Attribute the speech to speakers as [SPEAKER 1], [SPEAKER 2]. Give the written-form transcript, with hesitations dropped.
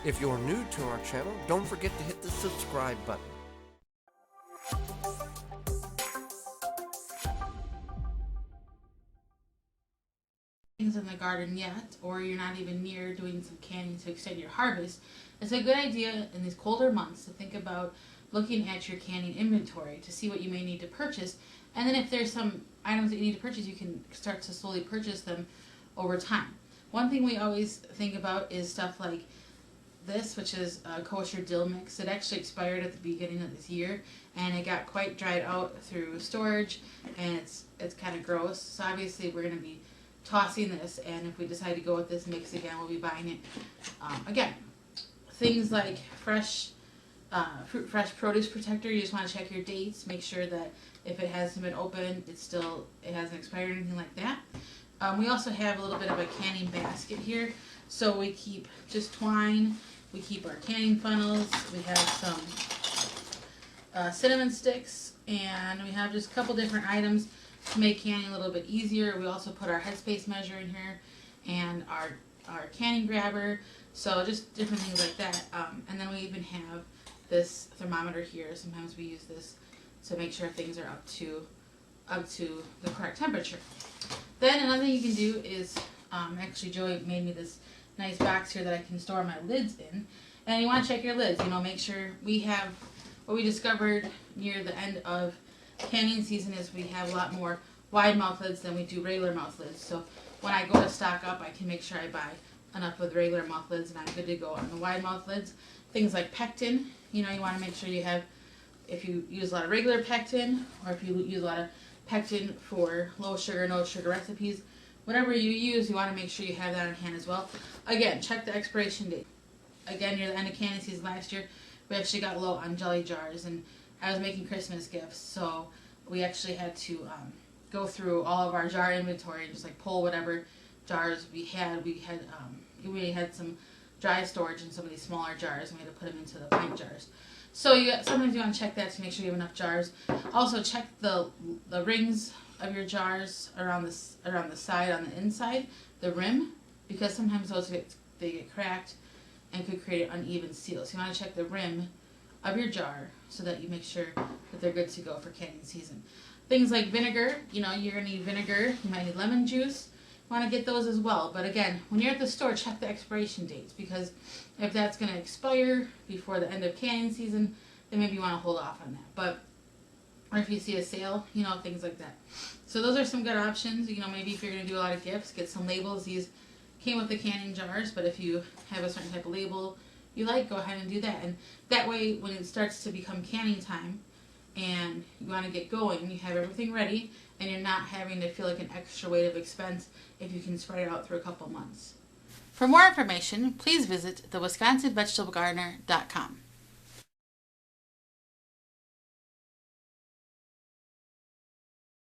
[SPEAKER 1] If you're new to our channel, don't forget to hit the subscribe button.
[SPEAKER 2] Things in the garden yet, or you're not even near doing some canning to extend your harvest, it's a good idea in these colder months to think about looking at your canning inventory to see what you may need to purchase, and then if there's some items that you need to purchase, you can start to slowly purchase them over time. One thing we always think about is stuff like this, which is a Kosher Dill mix. It actually expired at the beginning of this year, and it got quite dried out through storage, and it's kind of gross. So obviously we're going to be tossing this, and if we decide to go with this mix again, we'll be buying it again. Things like fresh produce protector, you just want to check your dates, make sure that if it hasn't been opened, it hasn't expired or anything like that. We also have a little bit of a canning basket here, so we keep just twine, we keep our canning funnels, we have some cinnamon sticks, and we have just a couple different items to make canning a little bit easier. We also put our headspace measure in here and our canning grabber, so just different things like that. And then we even have this thermometer here. Sometimes we use this to make sure things are up to the correct temperature. Then another thing you can do is, actually Joey made me this nice box here that I can store my lids in. And you want to check your lids, make sure we have, what we discovered near the end of canning season is we have a lot more wide mouth lids than we do regular mouth lids. So when I go to stock up, I can make sure I buy enough with regular mouth lids, and I'm good to go on the wide mouth lids. Things like pectin, you want to make sure you have, if you use a lot of regular pectin, or if you use a lot of pectin for low sugar, no sugar recipes, whatever you use, you want to make sure you have that on hand as well. Again, check the expiration date. Again, near the end of canning season last year, we actually got low on jelly jars, and I was making Christmas gifts, so we actually had to go through all of our jar inventory and just like pull whatever jars we had. We had some dry storage in some of these smaller jars, and we had to put them into the pint jars. So sometimes you want to check that to make sure you have enough jars. Also check the rings of your jars around the side, on the inside, the rim, because sometimes they get cracked and could create an uneven seal. So you want to check the rim of your jar so that you make sure that they're good to go for canning season. Things like vinegar, you're going to need vinegar, you might need lemon juice. You want to get those as well. But again, when you're at the store, check the expiration dates, because if that's going to expire before the end of canning season, then maybe you want to hold off on that. Or if you see a sale, things like that. So those are some good options. Maybe if you're going to do a lot of gifts, get some labels. These came with the canning jars, but if you have a certain type of label you like, go ahead and do that. And that way, when it starts to become canning time and you want to get going, you have everything ready, and you're not having to feel like an extra weight of expense if you can spread it out through a couple months. For more information, please visit thewisconsinvegetablegardener.com.